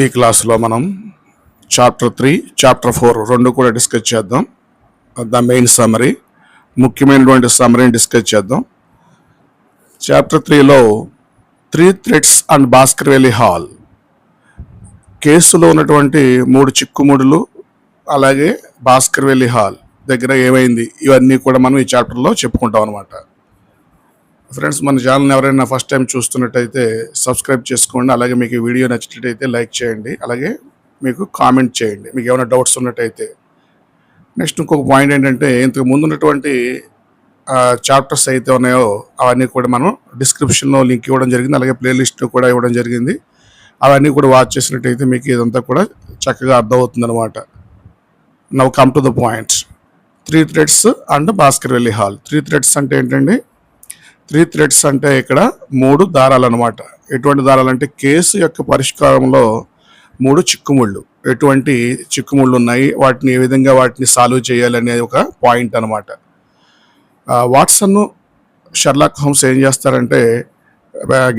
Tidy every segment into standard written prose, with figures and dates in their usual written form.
ఈ క్లాసులో మనం చాప్టర్ 3, చాప్టర్ 4 రెండు కూడా డిస్కస్ చేద్దాం. ద మెయిన్ సమ్మరీ, ముఖ్యమైనటువంటి సమ్మరీని డిస్కస్ చేద్దాం. Chapter 3లో 3 threads and Baskerville hall, కేసులో ఉన్నటువంటి 3 చిక్కుముడులు, అలాగే బాస్కర్విల్లీ హాల్ దగ్గర ఏమైంది, ఇవన్నీ కూడా మనం ఈ చాప్టర్లో చెప్పుకుంటాం అనమాట. ఫ్రెండ్స్, మన ఛానల్ని ఎవరైనా ఫస్ట్ టైం చూస్తున్నట్టయితే సబ్స్క్రైబ్ చేసుకోండి. అలాగే మీకు ఈ వీడియో నచ్చినట్టయితే లైక్ చేయండి. అలాగే మీకు కామెంట్ చేయండి మీకు ఏమైనా డౌట్స్ ఉన్నట్టయితే. నెక్స్ట్ ఇంకొక పాయింట్ ఏంటంటే, ఇంతకు ముందు ఉన్నటువంటి చాప్టర్స్ అయితే ఉన్నాయో అవన్నీ కూడా మనం డిస్క్రిప్షన్లో లింక్ ఇవ్వడం జరిగింది. అలాగే ప్లేలిస్ట్ కూడా ఇవ్వడం జరిగింది. అవన్నీ కూడా వాచ్ చేసినట్టయితే మీకు ఇదంతా కూడా చక్కగా అర్థమవుతుంది అనమాట. Now come to the points. 3 threads and Baskerville Hall. 3 threads అంటే ఏంటండి? 3 థ్రెడ్స్ అంటే ఇక్కడ 3 దారాలు అనమాట. ఎటువంటి దారాలు అంటే, కేసు యొక్క పరిష్కారంలో 3 చిక్కుముళ్ళు, ఎటువంటి చిక్కుముళ్ళు ఉన్నాయి, వాటిని ఏ విధంగా వాటిని సాల్వ్ చేయాలి అనేది ఒక పాయింట్ అనమాట. వాట్సన్, షెర్లాక్ హోమ్స్ ఏం చేస్తారంటే,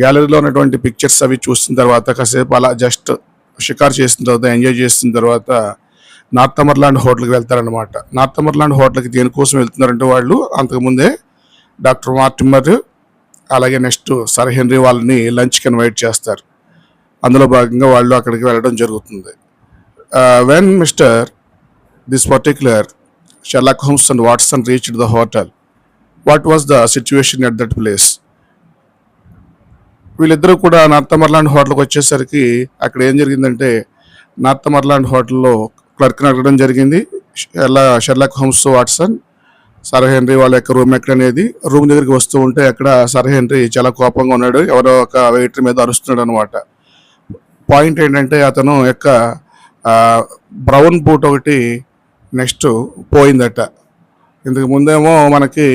గ్యాలరీలో ఉన్నటువంటి పిక్చర్స్ అవి చూసిన తర్వాత కాసేపు అలా జస్ట్ షికారు చేసిన తర్వాత, ఎంజాయ్ చేసిన తర్వాత నార్థంబర్లాండ్ హోటల్కి వెళ్తారనమాట. నార్థంబర్లాండ్ హోటల్కి దేనికోసం వెళ్తున్నారంటే, వాళ్ళు అంతకుముందే డాక్టర్ మార్టిమర్ అలాగే నెక్స్ట్ సర్ హెన్రీ వాళ్ళని లంచ్కి ఇన్వైట్ చేస్తారు. అందులో భాగంగా వాళ్ళు అక్కడికి వెళ్ళడం జరుగుతుంది. When mister this particular Sherlock Holmes and Watson reached the hotel, what was the situation at that place? వీళ్ళిద్దరూ కూడా నార్థంబర్లాండ్ హోటల్కి వచ్చేసరికి అక్కడ ఏం జరిగిందంటే, నార్థంబర్లాండ్ హోటల్లో క్లర్క్ని అడగడం జరిగింది. Sherlock Holmes, Watson, sir henry వాళ్ళ యొక్క రూమ్ ఎక్కడ అనేది. రూమ్ దగ్గరికి వస్తూ ఉంటే అక్కడ సర్ హెన్రీ చాలా కోపంగా ఉన్నాడు. ఎవరో ఒక వెయిటర్ మీద అరుస్తున్నాడు అనమాట. పాయింట్ ఏంటంటే, అతను యొక్క బ్రౌన్ బూట్ ఒకటి నెక్స్ట్ పోయిందట. ఇంతకు ముందేమో మనకి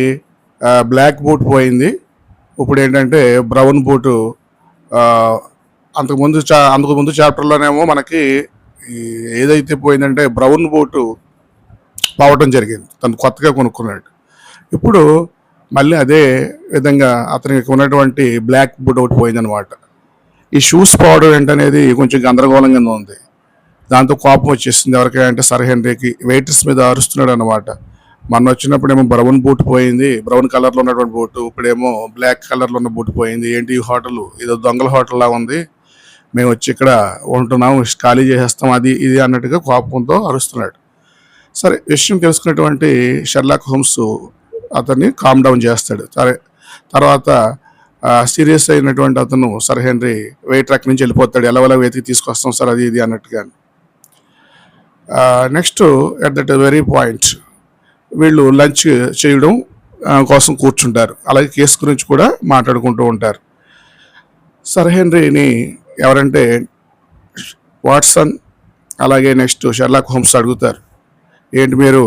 బ్లాక్ బూట్ పోయింది, ఇప్పుడు ఏంటంటే బ్రౌన్ బూటు. అంతకుముందు చాప్టర్లోనేమో మనకి ఏదైతే పోయిందంటే బ్రౌన్ బూటు పోవటం జరిగింది, తను కొత్తగా కొనుక్కున్నాడు. ఇప్పుడు మళ్ళీ అదే విధంగా అతనికి ఉన్నటువంటి బ్లాక్ బూట్ ఒకటి పోయిందనమాట. ఈ షూస్ పోవడం ఏంటనేది కొంచెం గందరగోళంగా ఉంది. దాంతో కోపం వచ్చేసింది ఎవరికైనా అంటే సర్ హెన్రీకి. వెయిటర్స్ మీద అరుస్తున్నాడు అనమాట. మొన్న వచ్చినప్పుడేమో బ్రౌన్ బూట్ పోయింది, బ్రౌన్ కలర్లో ఉన్నటువంటి బూటు, ఇప్పుడేమో బ్లాక్ కలర్లో ఉన్న బూట్ పోయింది. ఏంటి ఈ హోటల్, ఏదో దొంగల హోటల్ లాగా ఉంది, మేము వచ్చి ఇక్కడ ఉంటున్నాం, ఖాళీ చేసేస్తాం, అది ఇది అన్నట్టుగా కోపంతో అరుస్తున్నాడు. సరే, విషయం తెలుసుకున్నటువంటి షెర్లాక్ హోమ్స్ అతన్ని కామ్ డౌన్ చేస్తాడు. సరే, తర్వాత సీరియస్ అయినటువంటి అతను సర్ హెన్రీ వెయిటర్ అక్కడి నుంచి వెళ్ళిపోతాడు. ఎలా వెతికి తీసుకొస్తాం సార్, అది ఇది అన్నట్టుగా. Next at that very point వీళ్ళు లంచ్ చేయడం కోసం కూర్చుంటారు. అలాగే కేసు గురించి కూడా మాట్లాడుకుంటూ ఉంటారు. సర్ హెన్రీని ఎవరంటే వాట్సన్ అలాగే నెక్స్ట్ షెర్లాక్ హోమ్స్ అడుగుతారు, ఏంటి మీరు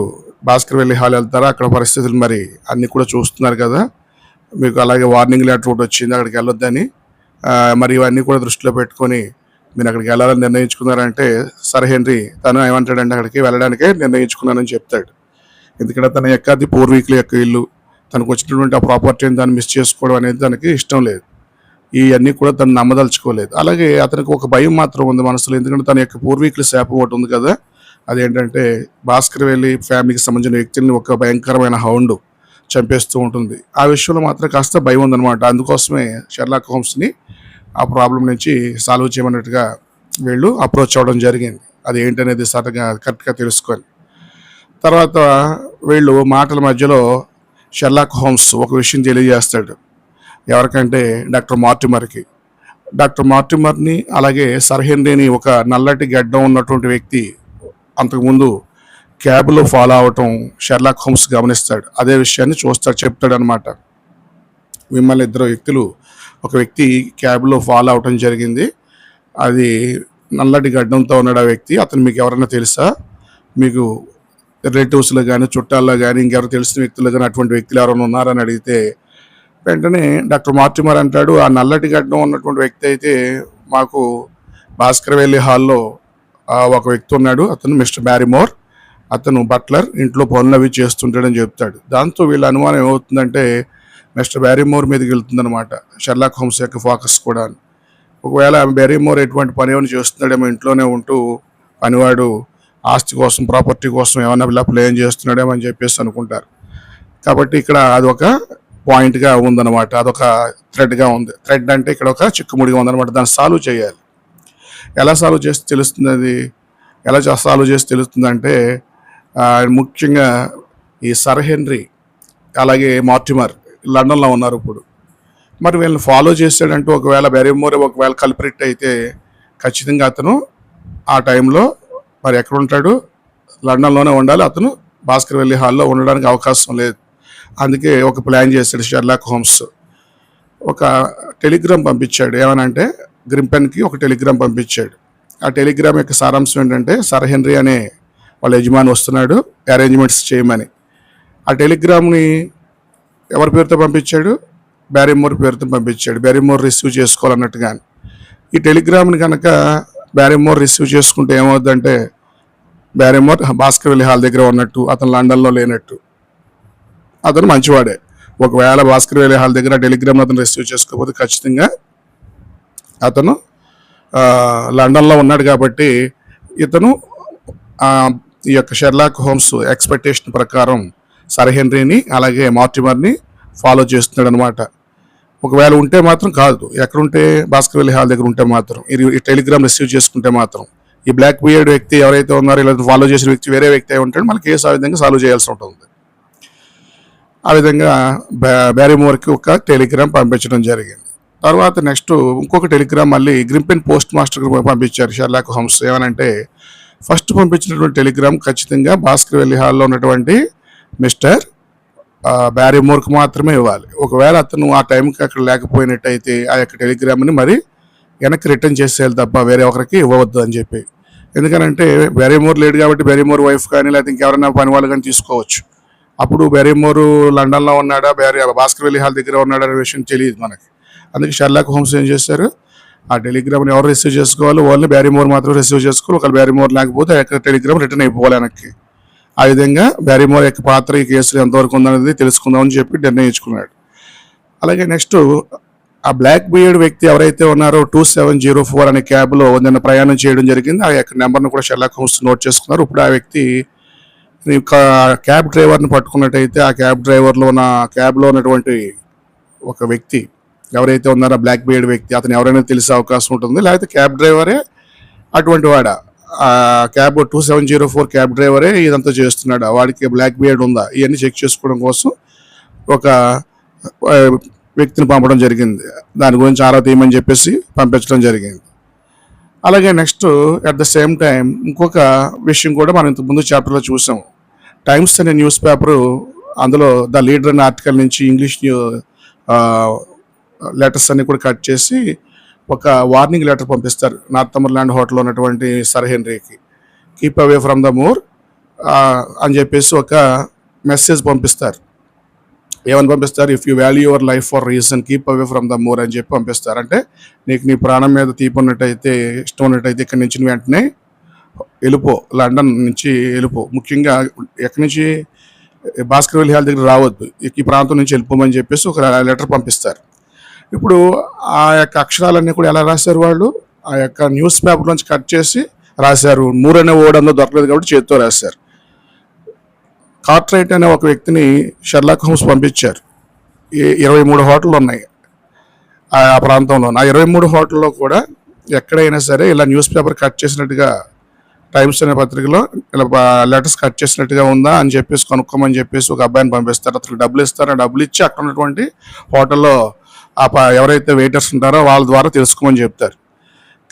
బాస్కర్విల్లీ హాల్ వెళ్తారా, అక్కడ పరిస్థితులు మరి అన్నీ కూడా చూస్తున్నారు కదా, మీకు అలాగే వార్నింగ్ లెటర్ ఒకటి వచ్చింది అక్కడికి వెళ్ళొద్దని, మరి ఇవన్నీ కూడా దృష్టిలో పెట్టుకొని మీరు అక్కడికి వెళ్ళాలని నిర్ణయించుకున్నారంటే, సర్ హెన్రీ తను ఏమంటాడంటే, అక్కడికి వెళ్ళడానికే నిర్ణయించుకున్నానని చెప్తాడు. ఎందుకంటే తన యొక్క అది పూర్వీకుల యొక్క ఇల్లు, తనకు వచ్చినటువంటి ఆ ప్రాపర్టీని దాన్ని మిస్ చేసుకోవడం అనేది తనకి ఇష్టం లేదు. ఇవన్నీ కూడా తను నమ్మదలుచుకోలేదు. అలాగే అతనికి ఒక భయం మాత్రం ఉంది మనసులో, ఎందుకంటే తన యొక్క పూర్వీకుల శాపం ఒకటి ఉంది కదా, అదేంటంటే బాస్కర్విల్లీ ఫ్యామిలీకి సంబంధించిన వ్యక్తుల్ని ఒక భయంకరమైన హౌండ్ చంపేస్తూ ఉంటుంది. ఆ విషయంలో మాత్రం కాస్త భయం ఉందన్నమాట. అందుకోసమే షెర్లాక్ హోమ్స్ని ఆ ప్రాబ్లం నుంచి సాల్వ్ చేయమన్నట్టుగా వీళ్ళు అప్రోచ్ అవ్వడం జరిగింది. అది ఏంటనేది సరగా కరెక్ట్గా తెలుసుకొని తర్వాత వీళ్ళు మాటల మధ్యలో షెర్లాక్ హోమ్స్ ఒక విషయం తెలియజేస్తాడు. ఎవరికంటే డాక్టర్ మార్టిమర్కి. డాక్టర్ మార్టిమర్ని అలాగే సర్ హెన్రీని ఒక నల్లటి గడ్డం ఉన్నటువంటి వ్యక్తి అంతకుముందు క్యాబ్లో ఫాలో అవటం షెర్లాక్ హోమ్స్ గమనిస్తాడు. అదే విషయాన్ని చెప్తాడు అనమాట. మిమ్మల్ని ఇద్దరు వ్యక్తులు, ఒక వ్యక్తి క్యాబ్లో ఫాలో అవటం జరిగింది, అది నల్లటి గడ్డంతో ఉన్నాడు ఆ వ్యక్తి, అతను మీకు ఎవరైనా తెలుసా, మీకు రిలేటివ్స్లో కానీ చుట్టాల్లో కానీ ఇంకెవరు తెలిసిన వ్యక్తులు కానీ అటువంటి వ్యక్తులు ఎవరైనా ఉన్నారని అడిగితే, వెంటనే డాక్టర్ మార్టిమర్ అంటాడు, ఆ నల్లటి గడ్డం ఉన్నటువంటి వ్యక్తి అయితే మాకు బాస్కర్విల్లీ హాల్లో ఒక వ్యక్తి ఉన్నాడు, అతను మిస్టర్ బ్యారిమోర్, అతను బట్లర్, ఇంట్లో పనులు అవి చేస్తుంటాడని చెప్తాడు. దాంతో వీళ్ళ అనుమానం ఏమవుతుందంటే మిస్టర్ బ్యారిమోర్ మీదకి వెళ్తుందనమాట షెర్లాక్ హోమ్స్ యొక్క ఫోకస్ కూడా. ఒకవేళ బ్యారీమోర్ ఎటువంటి పని ఏమైనా చేస్తున్నాడేమో, ఇంట్లోనే ఉంటూ పనివాడు ఆస్తి కోసం, ప్రాపర్టీ కోసం ఏమైనా ఇలా ప్లాన్ చేస్తున్నాడేమో అని చెప్పేసి అనుకుంటారు. కాబట్టి ఇక్కడ అదొక పాయింట్గా ఉందన్నమాట, అదొక థ్రెడ్గా ఉంది. థ్రెడ్ అంటే ఇక్కడ ఒక చిక్కుముడిగా ఉందన్నమాట. దాన్ని సాల్వ్ చేయాలి. ఎలా సాల్వ్ చేస్తే తెలుస్తుంది అది? ఎలా సాల్వ్ చేస్తే తెలుస్తుందంటే ముఖ్యంగా ఈ సర్ హెన్రీ అలాగే మార్టిమర్ లండన్లో ఉన్నారు ఇప్పుడు. మరి వీళ్ళని ఫాలో చేశాడంటూ ఒకవేళ బ్యారీమోర్ ఒకవేళ కల్పరిట్ అయితే ఖచ్చితంగా అతను ఆ టైంలో మరి ఎక్కడ ఉంటాడు? లండన్లోనే ఉండాలి. అతను బాస్కర్విల్లీ హాల్లో ఉండడానికి అవకాశం లేదు. అందుకే ఒక ప్లాన్ చేశాడు షెర్లాక్ హోమ్స్. ఒక టెలిగ్రామ్ పంపించాడు. ఏమనంటే గ్రింపెన్కి ఒక టెలిగ్రామ్ పంపించాడు. ఆ టెలిగ్రామ్ యొక్క సారాంశం ఏంటంటే సర్ హెన్రీ అనే వాళ్ళ యజమాని వస్తున్నాడు అరేంజ్మెంట్స్ చేయమని. ఆ టెలిగ్రామ్ని ఎవరి పేరుతో పంపించాడు? బ్యారీమోర్ పేరుతో పంపించాడు. బ్యారీమోర్ రిసీవ్ చేసుకోవాలన్నట్టుగా. ఈ టెలిగ్రామ్ని కనుక బ్యారీమోర్ రిసీవ్ చేసుకుంటే ఏమవుద్దంటే బ్యారీమోర్ బాస్కర్విల్లీ హాల్ దగ్గర ఉన్నట్టు, అతను లండన్లో లేనట్టు. అతను మంచివాడే. ఒకవేళ బాస్కర్విల్లీ హాల్ దగ్గర టెలిగ్రామ్ అతను రిసీవ్ చేసుకోకపోతే ఖచ్చితంగా అతను లండన్లో ఉన్నాడు. కాబట్టి ఇతను ఈ యొక్క షెర్లాక్ హోమ్స్ ఎక్స్పెక్టేషన్ ప్రకారం సర్ హెన్రీని అలాగే మార్టిమర్ని ఫాలో చేస్తున్నాడు అనమాట. ఒకవేళ ఉంటే మాత్రం కాదు, ఎక్కడుంటే బాస్కర్విల్లీ హాల్ దగ్గర ఉంటే మాత్రం, ఈ టెలిగ్రామ్ రిసీవ్ చేసుకుంటే మాత్రం ఈ బ్లాక్ బియర్డ్ వ్యక్తి ఎవరైతే ఉన్నారో ఇలా ఫాలో చేసిన వ్యక్తి వేరే వ్యక్తి అయి ఉంటాడు, మన కేసు ఆ విధంగా సాల్వ్ చేయాల్సి ఉంటుంది. ఆ విధంగా బ్యారీమోర్కి ఒక టెలిగ్రామ్ పంపించడం జరిగింది. తర్వాత నెక్స్ట్ ఇంకొక టెలిగ్రామ్ మళ్ళీ గ్రింపెన్ పోస్ట్ మాస్టర్కి పంపించారు షెర్లాక్ హోమ్స్. ఏమనంటే ఫస్ట్ పంపించినటువంటి టెలిగ్రామ్ ఖచ్చితంగా బాస్కర్విల్లీ హాల్లో ఉన్నటువంటి మిస్టర్ బ్యారీమోర్కి మాత్రమే ఇవ్వాలి. ఒకవేళ అతను ఆ టైంకి అక్కడ లేకపోయినట్టయితే ఆ యొక్క టెలిగ్రామ్ని మరి వెనక్కి రిటర్న్ చేసేయాలి తప్ప వేరే ఒకరికి ఇవ్వవద్దు అని చెప్పి. ఎందుకనంటే బ్యారీమోర్ లేడు కాబట్టి బ్యారీమోర్ వైఫ్ కానీ లేకపోతే ఇంకెవరైనా పని వాళ్ళు కానీ తీసుకోవచ్చు. అప్పుడు బ్యారీమోర్ లండన్లో ఉన్నాడా, బాస్కర్విల్లీ హాల్ దగ్గర ఉన్నాడా అనే విషయం తెలియదు మనకి. అందుకే షెర్లాక్ హోమ్స్ ఏం చేశారు? ఆ టెలిగ్రామ్ని ఎవరు రిసీవ్ చేసుకోవాలి? ఓన్లీ బ్యారీమోర్ మాత్రం రిసీవ్ చేసుకోవాలి. ఒకవేళ బ్యారీమోర్ లేకపోతే ఆ యొక్క టెలిగ్రామ్ రిటర్న్ అయిపోవాలి వెనక్కి. ఆ విధంగా బ్యారీమోర్ యొక్క పాత్ర ఈ కేసులో ఎంతవరకు ఉందనేది తెలుసుకుందామని చెప్పి నిర్ణయించుకున్నాడు. అలాగే నెక్స్ట్ ఆ బ్లాక్ బియర్డ్ వ్యక్తి ఎవరైతే ఉన్నారో 2704 అనే క్యాబ్లో నిన్న ప్రయాణం చేయడం జరిగింది. ఆ యొక్క నెంబర్ను కూడా షెర్లాక్ హోమ్స్ నోట్ చేసుకున్నారు. ఇప్పుడు ఆ వ్యక్తి క్యాబ్ డ్రైవర్ని పట్టుకున్నట్టయితే ఆ క్యాబ్ డ్రైవర్లో ఉన్న క్యాబ్లో ఉన్నటువంటి ఒక వ్యక్తి ఎవరైతే ఉన్నారో బ్లాక్ బియర్డ్ వ్యక్తి, అతను ఎవరైనా తెలిసే అవకాశం ఉంటుంది. లేకపోతే క్యాబ్ డ్రైవరే అటువంటి వాడా, ఆ క్యాబ్ 2704 క్యాబ్ డ్రైవరే ఇదంతా చేస్తున్నాడు, వాడికి బ్లాక్ బియర్డ్ ఉందా, ఇవన్నీ చెక్ చేసుకోవడం కోసం ఒక వ్యక్తిని పంపడం జరిగింది. దాని గురించి ఆరా తీయమని చెప్పేసి పంపించడం జరిగింది. అలాగే next at the same time ఇంకొక విషయం కూడా మనం ఇంతకుముందు చాప్టర్లో చూసాం. టైమ్స్ అనే న్యూస్ పేపరు, అందులో ద లీడర్ అనే ఆర్టికల్ నుంచి ఇంగ్లీష్ లెటర్స్ అన్ని కూడా కట్ చేసి ఒక వార్నింగ్ లెటర్ పంపిస్తారు నార్థంబర్లాండ్ హోటల్లో ఉన్నటువంటి సర్ హెన్రీకి. Keep away from the moor అని చెప్పేసి ఒక మెసేజ్ పంపిస్తారు. ఏమని పంపిస్తారు? If you value your life for reason keep away from the moor అని చెప్పి పంపిస్తారు. అంటే నీకు నీ ప్రాణం మీద తీపి ఉన్నట్టయితే, ఇష్టం ఉన్నట్టయితే ఇక్కడి నుంచి వెంటనే వెళ్ళిపో, లండన్ నుంచి వెళ్ళిపో. ముఖ్యంగా ఎక్కడి నుంచి బాస్కర్విల్లీ హాల్ దగ్గర రావద్దు, ఈ ప్రాంతం నుంచి వెళ్ళిపోమని చెప్పేసి ఒక లెటర్ పంపిస్తారు. ఇప్పుడు ఆ యొక్క అక్షరాలన్నీ కూడా ఎలా రాశారు? వాళ్ళు ఆ యొక్క న్యూస్ పేపర్ నుంచి కట్ చేసి రాశారు. మూర్ అనే వర్డ్ అందులో దొరకలేదు కాబట్టి చేతితో రాశారు. కార్ట్రైట్ అనే ఒక వ్యక్తిని షెర్లాక్ హోమ్స్ పంపించారు. 23 హోటళ్ళు ఉన్నాయి ఆ ప్రాంతంలో. ఆ 23 హోటల్లో కూడా ఎక్కడైనా సరే ఇలా న్యూస్ పేపర్ కట్ చేసినట్టుగా, టైమ్స్ అనే పత్రికలో ఇలా లెటర్స్ కట్ చేసినట్టుగా ఉందా అని చెప్పేసి కనుక్కోమని చెప్పేసి ఒక అబ్బాయిని పంపిస్తారు. అతనికి డబ్బులు ఇస్తారు. ఆ డబ్బులు ఇచ్చి అక్కడ ఉన్నటువంటి హోటల్లో ఎవరైతే వెయిటర్స్ ఉంటారో వాళ్ళ ద్వారా తెలుసుకోమని చెప్తారు.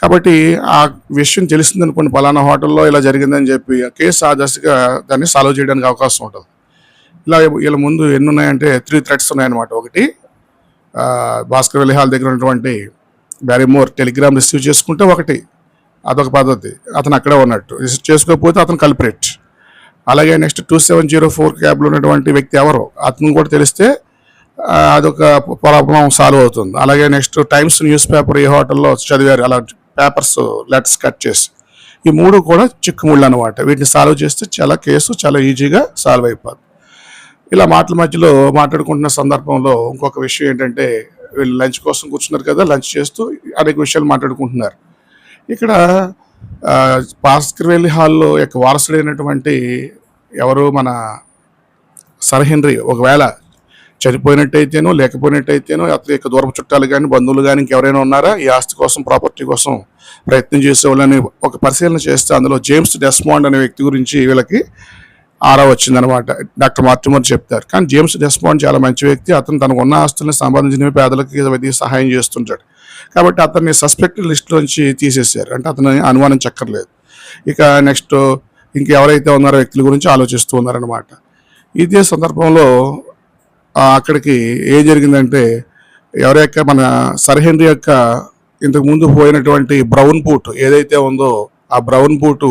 కాబట్టి ఆ విషయం తెలిసిందనుకోండి, పలానా హోటల్లో ఇలా జరిగిందని చెప్పి కేసు ఆ దశగా దాన్ని సాల్వ్ చేయడానికి అవకాశం ఉంటుంది. ఇలా వీళ్ళ ముందు ఎన్ని ఉన్నాయంటే 3 థ్రెడ్స్ ఉన్నాయన్నమాట. ఒకటి, బాస్కర్విల్లీ హాల్ దగ్గర ఉన్నటువంటి బ్యారీమోర్ టెలిగ్రామ్ రిసీవ్ చేసుకుంటే ఒకటి, అదొక పద్ధతి, అతను అక్కడే ఉన్నట్టు. రిసీవ్ చేసుకోకపోతే అతను కల్పరేట్. అలాగే నెక్స్ట్ 2704 క్యాబ్లో ఉన్నటువంటి వ్యక్తి ఎవరు, అతను కూడా తెలిస్తే అదొక ప్రాబ్లం సాల్వ్ అవుతుంది. అలాగే నెక్స్ట్ టైమ్స్ న్యూస్ పేపర్ ఏ హోటల్లో చదివారు, అలా పేపర్స్ లెటర్స్ కట్ చేసి, ఈ 3 కూడా చిక్కుముళ్ళు అనమాట. వీటిని సాల్వ్ చేస్తే కేసు చాలా ఈజీగా సాల్వ్ అయిపోతుంది. ఇలా మాటల మధ్యలో మాట్లాడుకుంటున్న సందర్భంలో ఇంకొక విషయం ఏంటంటే, వీళ్ళు లంచ్ కోసం కూర్చున్నారు కదా, లంచ్ చేస్తూ అనేక విషయాలు మాట్లాడుకుంటున్నారు. ఇక్కడ పాస్కర్వెల్లి హాల్లో యొక్క వారసుడైనటువంటి ఎవరు మన సర్ హెన్రీ ఒకవేళ చనిపోయినట్టయితేనో లేకపోయినట్టయితేనో అతని యొక్క దూరపు చుట్టాలు కానీ బంధువులు కానీ ఇంకెవరైనా ఉన్నారా ఈ ఆస్తి కోసం ప్రాపర్టీ కోసం ప్రయత్నం చేసేవాళ్ళని ఒక పరిశీలన చేస్తే అందులో జేమ్స్ డెస్మాండ్ అనే వ్యక్తి గురించి వీళ్ళకి ఆరా వచ్చిందనమాట. డాక్టర్ మార్టిమర్ చెప్తారు. కానీ జేమ్స్ డెస్మాండ్ చాలా మంచి వ్యక్తి. అతను తనకు ఉన్న ఆస్తుల్ని సంబంధించిన పేదలకి సహాయం చేస్తుంటాడు. కాబట్టి అతన్ని సస్పెక్టెడ్ లిస్టులోంచి తీసేశారు. అంటే అతని అనుమానం చక్కర్లేదు. ఇక నెక్స్ట్ ఇంకెవరైతే ఉన్నారో వ్యక్తుల గురించి ఆలోచిస్తూ ఉన్నారనమాట. ఇదే సందర్భంలో అక్కడికి ఏం జరిగిందంటే ఎవరైతే మన సర్ హెన్రీ యొక్క ఇంతకు ముందు పోయినటువంటి బ్రౌన్ బూట్ ఏదైతే ఉందో ఆ బ్రౌన్ బూటు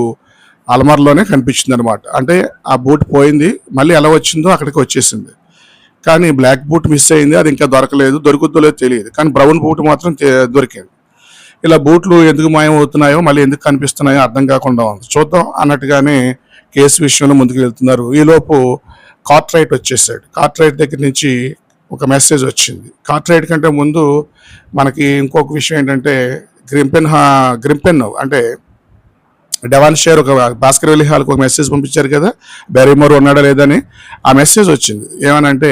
అల్మార్లోనే కనిపించింది అనమాట. అంటే ఆ బూట్ పోయింది, మళ్ళీ ఎలా వచ్చిందో అక్కడికి వచ్చేసింది. కానీ బ్లాక్ బూట్ మిస్ అయింది, అది ఇంకా దొరకలేదు, దొరుకుద్దో లేదో తెలియదు. కానీ బ్రౌన్ బూట్ మాత్రం దొరికింది. ఇలా బూట్లు ఎందుకు మాయమవుతున్నాయో మళ్ళీ ఎందుకు కనిపిస్తున్నాయో అర్థం కాకుండా ఉంది. చూద్దాం అన్నట్టుగానే కేసు విషయంలో ముందుకు వెళ్తున్నారు. ఈలోపు కార్ట్రైట్ వచ్చేసాడు. కార్ట్రైట్ దగ్గర నుంచి ఒక మెసేజ్ వచ్చింది. కార్ట్రైట్ కంటే ముందు మనకి ఇంకొక విషయం ఏంటంటే గ్రింపెన్ అంటే డెవాన్ షేర్ ఒక భాస్కర్వెల్లి హాల్కి ఒక మెసేజ్ పంపించారు కదా, బ్యారీమోర్ ఉన్నాడా లేదని. ఆ మెసేజ్ వచ్చింది. ఏమనంటే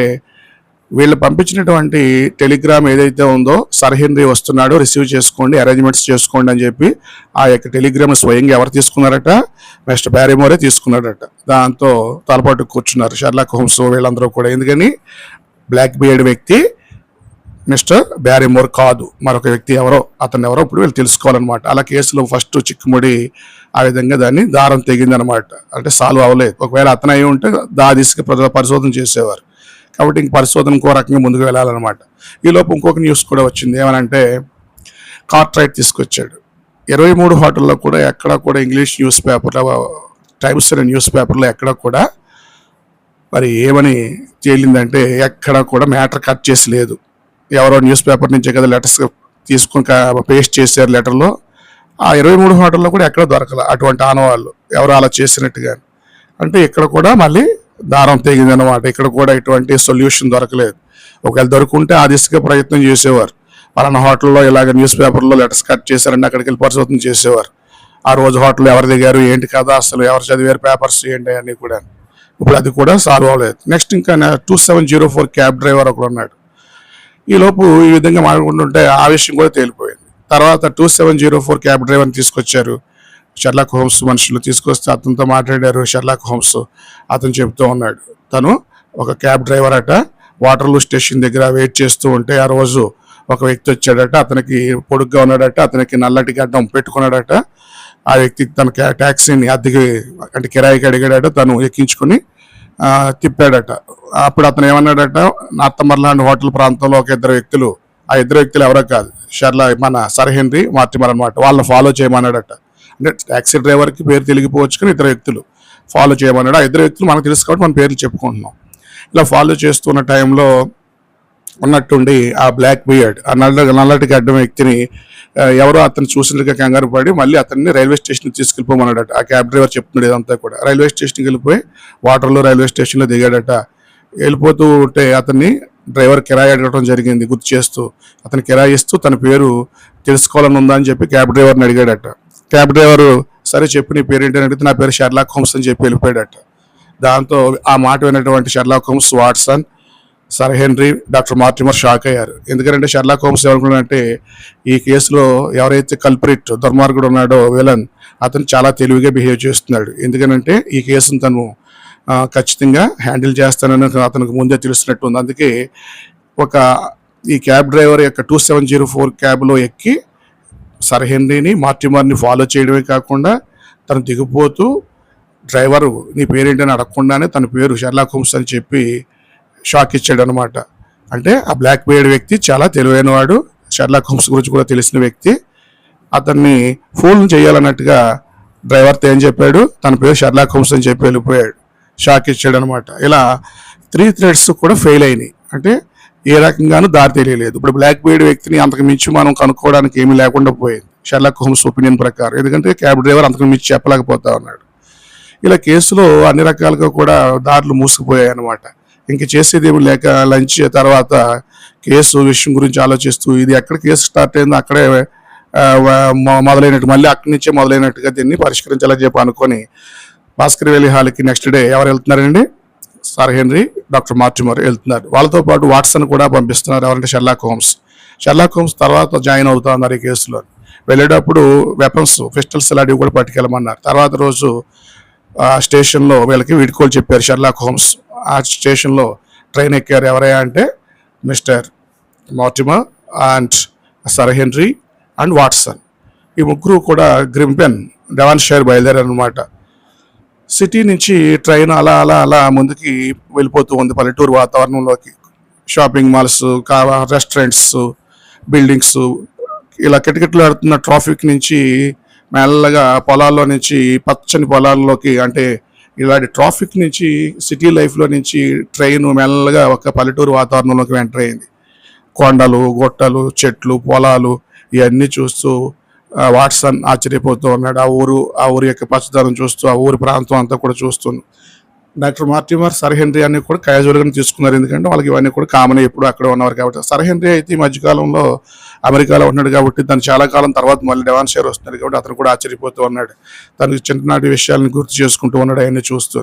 వీళ్ళు పంపించినటువంటి టెలిగ్రామ్ ఏదైతే ఉందో సర్ హెన్రీ వస్తున్నాడు, రిసీవ్ చేసుకోండి, అరేంజ్మెంట్స్ చేసుకోండి అని చెప్పి ఆ యొక్క టెలిగ్రామ్ స్వయంగా ఎవరు తీసుకున్నారట, మిస్టర్ బ్యారీమోరే తీసుకున్నాడట. దాంతో తలపాటు కూర్చున్నారు షెర్లాక్ హోమ్స్ వీళ్ళందరూ కూడా. ఎందుకని బ్లాక్ బియర్డ్ వ్యక్తి మిస్టర్ బ్యారీమోర్ కాదు, మరొక వ్యక్తి ఎవరో, అతను ఎవరో ఇప్పుడు వీళ్ళు తెలుసుకోవాలన్నమాట. అలా కేసులో ఫస్ట్ చిక్కుముడి ఆ విధంగా దాన్ని దారం తెగిందనమాట. అంటే సాల్వ్ అవ్వలేదు. ఒకవేళ అతను అయి ఉంటే దిశగా పరిశోధన చేసేవారు. కాబట్టి ఇంక పరిశోధన ఇంకో రకంగా ముందుకు వెళ్ళాలన్నమాట. ఈలోపు ఇంకొక న్యూస్ కూడా వచ్చింది. ఏమనంటే కార్ట్రైట్ తీసుకొచ్చాడు. 23 హోటల్లో కూడా ఎక్కడ కూడా ఇంగ్లీష్ న్యూస్ పేపర్లో, టైమ్స్ అనే న్యూస్ పేపర్లో ఎక్కడ కూడా మరి ఏమని తేలిందంటే ఎక్కడ కూడా మ్యాటర్ కట్ చేసి లేదు. ఎవరో న్యూస్ పేపర్ నుంచే కదా లెటర్స్ తీసుకుని పేస్ట్ చేశారు లెటర్లో. ఆ 23 హోటల్లో కూడా ఎక్కడ దొరకల అటువంటి ఆనవాళ్ళు ఎవరు అలా చేసినట్టుగా. అంటే ఇక్కడ కూడా మళ్ళీ దారం తెగింది అనమాట. ఇక్కడ కూడా ఎటువంటి సొల్యూషన్ దొరకలేదు. ఒకవేళ దొరుకుంటే ఆ దిశగా ప్రయత్నం చేసేవారు. పలానా హోటల్లో ఇలాగ న్యూస్ పేపర్లో లెటర్స్ కట్ చేశారంటే అక్కడికి వెళ్ళి పరిశోధన చేసేవారు. ఆ రోజు హోటల్లో ఎవరు దిగారు ఏంటి కదా, అసలు ఎవరు చదివారు పేపర్స్ ఏంటి అన్నీ కూడా. ఇప్పుడు అది కూడా సాల్వ్ అవ్వలేదు. నెక్స్ట్ ఇంకా 2704 క్యాబ్ డ్రైవర్ ఒకడు ఉన్నాడు. ఈలోపు ఈ విధంగా మాట్లాడుకుంటుంటే ఆ విషయం కూడా తేలిపోయింది. తర్వాత 2704 క్యాబ్ డ్రైవర్ని తీసుకొచ్చారు. షెర్లాక్ హోమ్స్ మనుషులు తీసుకొస్తే అతనితో మాట్లాడారు. షెర్లాక్ హోమ్స్ అతను చెప్తూ ఉన్నాడు, తను ఒక క్యాబ్ డ్రైవర్ అట. వాటర్లూ స్టేషన్ దగ్గర వెయిట్ చేస్తూ ఉంటే ఆ రోజు ఒక వ్యక్తి వచ్చాడట. అతనికి పొడుగ్గా ఉన్నాడట, అతనికి నల్లటి గడ్డం పెట్టుకున్నాడట. ఆ వ్యక్తి తన ట్యాక్సీని అద్దెకి అంటే కిరాయికి అడిగాడట. తను ఎక్కించుకొని తిప్పాడట. అప్పుడు అతను ఏమన్నాడట, నార్తమర్లాండ్ హోటల్ ప్రాంతంలో ఒక ఇద్దరు వ్యక్తులు, ఆ ఇద్దరు వ్యక్తులు ఎవరో కాదు, మన సర్ హెన్రీ మార్టిమర్ అనమాట, వాళ్ళని ఫాలో చేయమన్నాడట. అంటే ట్యాక్సీ డ్రైవర్కి పేరు తెలిగిపోవచ్చు కానీ ఇద్దరు వ్యక్తులు ఫాలో చేయమన్నాడు. ఆ ఇద్దరు వ్యక్తులు మనకు తెలుసు కాబట్టి మన పేర్లు చెప్పుకుంటున్నాం. ఇలా ఫాలో చేస్తున్న టైంలో ఉన్నట్టుండి ఆ బ్లాక్ బియర్డ్ ఆ నల్లటి గడ్డం వ్యక్తిని ఎవరో అతను చూసినట్టుగా కంగారు పడి మళ్ళీ అతన్ని రైల్వే స్టేషన్కి తీసుకెళ్ళిపోమన్నాడట. ఆ క్యాబ్ డ్రైవర్ చెప్తున్నాడు ఇదంతా కూడా. రైల్వే స్టేషన్కి వెళ్ళిపోయి వాటర్లో రైల్వే స్టేషన్లో దిగాడట. వెళ్ళిపోతూ ఉంటే అతన్ని డ్రైవర్ కిరాయి అడగడం జరిగింది. గుర్తు చేస్తూ అతను కిరాయి ఇస్తూ తన పేరు తెలుసుకోవాలని ఉందా అని చెప్పి క్యాబ్ డ్రైవర్ని అడిగాడట. క్యాబ్ డ్రైవరు సరే చెప్పి నీ పేరు ఏంటని అడిగితే నా పేరు షెర్లాక్ హోమ్స్ అని చెప్పి వెళ్ళిపోయాడట. దాంతో ఆ మాట విన్నటువంటి Sherlock Holmes, Watson, sir henry, doctor Mortimer shock అయ్యారు. ఎందుకంటే షెర్లాక్ హోమ్స్ ఏమనుకున్నాడంటే ఈ కేసులో ఎవరైతే కల్ప్రిట్ దుర్మార్గుడు ఉన్నాడో విలన్, అతను చాలా తెలివిగా బిహేవ్ చేస్తున్నాడు. ఎందుకనంటే ఈ కేసును తను ఖచ్చితంగా హ్యాండిల్ చేస్తానని అతనికి ముందే తెలుస్తున్నట్టు ఉంది. అందుకే ఈ క్యాబ్ డ్రైవర్ యొక్క 2704 క్యాబ్లో ఎక్కి సర్ హెన్రీని మార్టిమర్ని ఫాలో చేయడమే కాకుండా తను దిగిపోతూ డ్రైవరు నీ పేరేంటని అడగకుండానే తన పేరు షెర్లాక్ హోమ్స్ అని చెప్పి షాక్ ఇచ్చాడు అనమాట. అంటే ఆ బ్లాక్ బియర్డ్ వ్యక్తి చాలా తెలివైన వాడు, షెర్లాక్ హోమ్స్ గురించి కూడా తెలిసిన వ్యక్తి. అతన్ని ఫూల్ చేయాలన్నట్టుగా డ్రైవర్తో ఏం చెప్పాడు, తన పేరు షెర్లాక్ హోమ్స్ అని చెప్పి వెళ్ళిపోయాడు. షాక్ ఇచ్చాడు అనమాట. ఇలా 3 థ్రెడ్స్ కూడా ఫెయిల్ అయినాయి. అంటే ఏ రకంగానూ దారి తెలియలేదు. ఇప్పుడు బ్లాక్ బియర్డ్ వ్యక్తిని అంతకు మించి మనం కనుక్కోవడానికి ఏమీ లేకుండా పోయింది షెర్లాక్ హోమ్స్ ఒపీనియన్ ప్రకారం. ఎందుకంటే క్యాబ్ డ్రైవర్ అంతకు మించి చెప్పలేకపోతా ఉన్నాడు. ఇలా కేసులో అన్ని రకాలుగా కూడా దారులు మూసుకుపోయాయి అనమాట. ఇంక చేసేదేమి లేక లంచ్ తర్వాత కేసు విషయం గురించి ఆలోచిస్తూ ఇది ఎక్కడ కేసు స్టార్ట్ అయిందో అక్కడే మొదలైనట్టు మళ్ళీ అక్కడి నుంచే మొదలైనట్టుగా దీన్ని పరిష్కరించాలని చెప్పి అనుకొని భాస్కర్ వెల్లి హాల్కి నెక్స్ట్ డే ఎవరు వెళ్తున్నారండి? సర్ హెన్రీ, డాక్టర్ మార్టిమర్ వెళ్తున్నారు. వాళ్ళతో పాటు వాట్సన్ కూడా పంపిస్తున్నారు. ఎవరంటే షెర్లాక్ హోమ్స్ తర్వాత జాయిన్ అవుతా ఉన్నారు ఈ కేసులో. వెళ్ళేటప్పుడు వెపన్స్, పిస్టల్స్ ఇలాంటివి కూడా పట్టుకెళ్ళమన్నారు. తర్వాత రోజు స్టేషన్లో వీళ్ళకి వీడ్కోలు చెప్పారు షెర్లాక్ హోమ్స్. ఆ స్టేషన్లో ట్రైన్ ఎక్కారు. ఎవరయ్యా అంటే mister Mortimer and sir henry and Watson. ఈ ముగ్గురు కూడా గ్రింపెన్, డెవాన్షైర్ బయలుదేరారు అనమాట. సిటీ నుంచి ట్రైన్ అలా అలా అలా ముందుకి వెళ్ళిపోతూ ఉంది పల్లెటూరు వాతావరణంలోకి. షాపింగ్ మాల్స్, రెస్టారెంట్స్, బిల్డింగ్స్, ఇలా కిటకిటలాడుతున్న ట్రాఫిక్ నుంచి మెల్లగా పొలాల్లో నుంచి పచ్చని పొలాల్లోకి, అంటే ఇలాంటి ట్రాఫిక్ నుంచి సిటీ లైఫ్లో నుంచి ట్రైన్ మెల్లగా ఒక పల్లెటూరు వాతావరణంలోకి ఎంటర్ అయింది. కొండలు, గుట్టలు, చెట్లు, పొలాలు ఇవన్నీ చూస్తూ వాట్సన్ ఆశ్చర్యపోతూ ఉన్నాడు. ఆ ఊరు యొక్క పచ్చదనం చూస్తూ, ఆ ఊరి ప్రాంతం అంతా కూడా చూస్తున్నాడు. డాక్టర్ మార్టిమర్, సర్ హెన్రీ అన్ని కూడా క్యాజువల్గా తీసుకున్నారు. ఎందుకంటే వాళ్ళకి ఇవన్నీ కూడా కామన్, ఎప్పుడు అక్కడ ఉన్నవారు కాబట్టి. సర్ హెన్రీ అయితే ఈ మధ్యకాలంలో అమెరికాలో ఉన్నాడు కాబట్టి తను చాలా కాలం తర్వాత మళ్ళీ డెవాన్షైర్ వస్తున్నాడు కాబట్టి అతను కూడా ఆశ్చర్యపోతూ ఉన్నాడు. తనకి చిన్ననాటి విషయాలను గుర్తు చేసుకుంటూ ఉన్నాడు అవన్నీ చూస్తూ.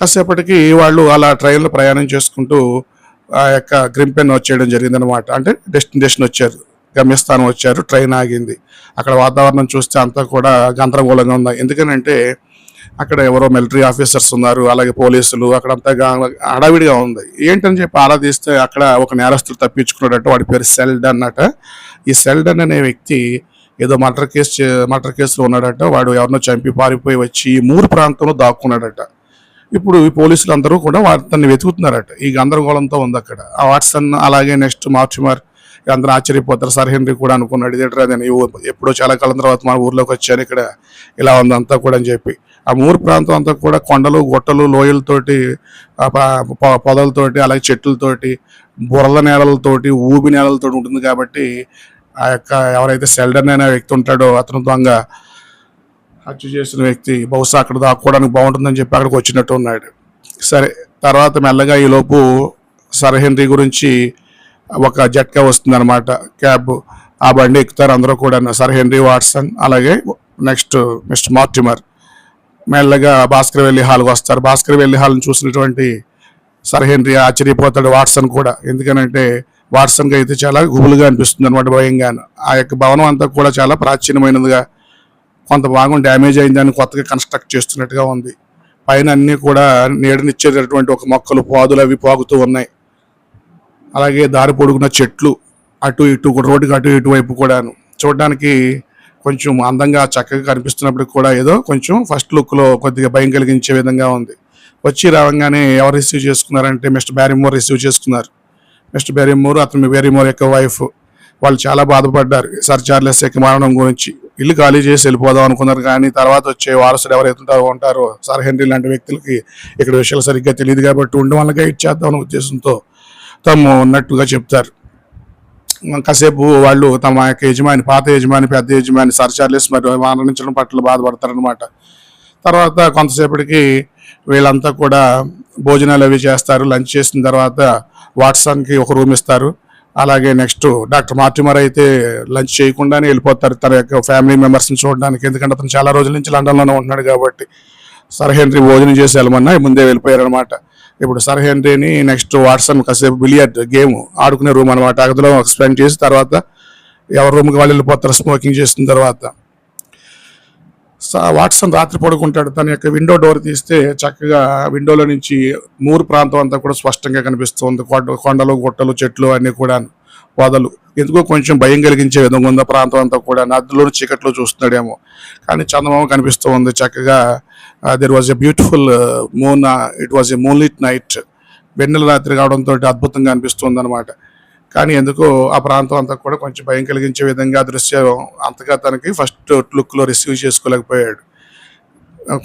కాసేపటికి వాళ్ళు అలా ట్రైన్లో ప్రయాణం చేసుకుంటూ ఆ యొక్క గ్రింపెన్ వచ్చేయడం జరిగిందనమాట. అంటే డెస్టినేషన్ వచ్చారు, గమ్యస్థానం వచ్చారు. ట్రైన్ ఆగింది. అక్కడ వాతావరణం చూస్తే అంతా కూడా గందరగోళంగా ఉంది. ఎందుకనంటే అక్కడ ఎవరో మిలిటరీ ఆఫీసర్స్ ఉన్నారు, అలాగే పోలీసులు, అక్కడంతా హడావిడిగా ఉంది. ఏంటని చెప్పి ఆరాధిస్తే అక్కడ ఒక నేరస్తుడు తప్పించుకున్నాడట. వాడి పేరు సెల్డన్ అట. ఈ సెల్డన్ అనే వ్యక్తి ఏదో మర్డర్ కేసులో ఉన్నాడట. వాడు ఎవరినో చంపి పారిపోయి వచ్చి ఈ మూరు ప్రాంతంలో దాక్కున్నాడట. ఇప్పుడు ఈ పోలీసులు అందరూ కూడా వాటిని వెతుకుతున్నారట. ఈ గందరగోళంతో ఉంది అక్కడ. ఆ వాట్సన్ అలాగే నెక్స్ట్ మార్టిమర్ అందరూ ఆశ్చర్యపోతారు. సర్ హెన్రీ కూడా అనుకున్నాడు, ఇదేంట్రా నేను ఎప్పుడో చాలా కాలం తర్వాత మన ఊర్లోకి వచ్చాను, ఇక్కడ ఇలా ఉంది అంతా కూడా అని చెప్పి. ఆ మూడు ప్రాంతం అంతా కూడా కొండలు, గుట్టలు, లోయలతోటి, పొదలతోటి, అలాగే చెట్లతోటి, బురద నేలలతోటి, ఊబి నేలలతోటి ఉంటుంది కాబట్టి ఆ యొక్క ఎవరైతే సెల్డన్ అనే వ్యక్తి ఉంటాడో అతను దొంగ హత్య చేసిన వ్యక్తి బహుశా అక్కడ దాక్కోవడానికి బాగుంటుందని చెప్పి అక్కడికి వచ్చినట్టు ఉన్నాడు. సరే, తర్వాత మెల్లగా ఈలోపు సర్ హెన్రీ గురించి ఒక జట్కా వస్తుందన్నమాట, క్యాబ్. ఆ బండి ఎక్కుతారు అందరూ కూడా, సర్ హెన్రీ, వాట్సన్, అలాగే నెక్స్ట్ మిస్టర్ మార్టిమర్. మెల్లగా భాస్కర్ వెల్లి హాల్కి వస్తారు. భాస్కర్ వెల్లి హాల్ని చూసినటువంటి సర్ హెన్రీ ఆశ్చర్యపోతాడు, వాట్సన్ కూడా. ఎందుకనంటే వాట్సన్కి అయితే చాలా గుబులుగా అనిపిస్తుంది అనమాట, భయంగాను. ఆ యొక్క భవనం అంతా కూడా చాలా ప్రాచీనమైనదిగా, కొంత భాగం డ్యామేజ్ అయిందని కొత్తగా కన్స్ట్రక్ట్ చేస్తున్నట్టుగా ఉంది. పైన అన్నీ కూడా నీడనిచ్చేటటువంటి ఒక మొక్కలు, పాదులు అవి పాకుతూ ఉన్నాయి. అలాగే దారి పొడుగున చెట్లు అటు ఇటు, రోడ్డుకి అటు ఇటు వైపు కూడాను చూడడానికి కొంచెం అందంగా చక్కగా కనిపిస్తున్నప్పుడు కూడా ఏదో కొంచెం ఫస్ట్ లుక్లో కొద్దిగా భయం కలిగించే విధంగా ఉంది. వచ్చి రావంగానే ఎవరు రిసీవ్ చేసుకున్నారంటే మిస్టర్ బ్యారిమోర్ రిసీవ్ చేసుకున్నారు. మిస్టర్ బ్యారిమోర్, అతను బ్యారిమోర్ యొక్క వైఫ్. వాళ్ళు చాలా బాధపడ్డారు సర్ చార్లెస్ యొక్క మరణం గురించి. ఇల్లు ఖాళీ చేసి వెళ్ళిపోదాం అనుకున్నారు, కానీ తర్వాత వచ్చే వారసుడు ఎవరైతే ఉంటారో సర్ హెన్రీ లాంటి వ్యక్తులకి ఇక్కడ విషయాలు సరిగ్గా తెలియదు కాబట్టి ఉండి వాళ్ళకి గైడ్ చేద్దామనే ఉద్దేశంతో తాము ఉన్నట్టుగా చెప్తారు. కాసేపు వాళ్ళు తమ యొక్క యజమాని, పాత యజమాని, పెద్ద యజమాని సర్ చార్లెస్ మరి మరణించడం పట్ల బాధపడతారనమాట. తర్వాత కొంతసేపటికి వీళ్ళంతా కూడా భోజనాలు అవి చేస్తారు. లంచ్ చేసిన తర్వాత వాట్సన్కి ఒక రూమ్ ఇస్తారు. అలాగే నెక్స్ట్ డాక్టర్ మార్టిమర్ అయితే లంచ్ చేయకుండానే వెళ్ళిపోతారు తన యొక్క ఫ్యామిలీ మెంబర్స్ని చూడడానికి. ఎందుకంటే అతను చాలా రోజుల నుంచి లండన్లోనే ఉంటున్నాడు కాబట్టి. సర్ హెన్రీ భోజనం చేసి వెళ్ళమన్నా ముందే వెళ్ళిపోయారు అనమాట. ఇప్పుడు సర్ హెన్రీని నెక్స్ట్ వాట్సన్ కాసేపు బిలియర్డ్ గేమ్ ఆడుకునే రూమ్ అనమాట, అందులో స్పెండ్ చేసి తర్వాత ఎవరి రూమ్కి వాళ్ళు వెళ్ళిపోతారు స్మోకింగ్ చేసిన తర్వాత. వాట్సన్ రాత్రి పడుకుంటాడు. తన యొక్క విండో డోర్ తీస్తే చక్కగా విండోలో నుంచి మూరు ప్రాంతం అంతా కూడా స్పష్టంగా కనిపిస్తుంది. కొండలు, గుట్టలు, చెట్లు అన్నీ కూడా, పొదలు. ఎందుకో కొంచెం భయం కలిగించే విధంగా ఉంది ప్రాంతం అంతా కూడా. నదిలోని చీకట్లో చూస్తున్నాడేమో, కానీ చందమామ కనిపిస్తూ ఉంది చక్కగా. There was a beautiful moon, it was a moonlit night. వెన్నెల రాత్రి కావడంతో అద్భుతంగా అనిపిస్తుంది అనమాట. కానీ ఎందుకో ఆ ప్రాంతం అంతా కూడా కొంచెం భయం కలిగించే విధంగా దృశ్యం అంతగా తనకి ఫస్ట్ లుక్లో రిసీవ్ చేసుకోలేకపోయాడు.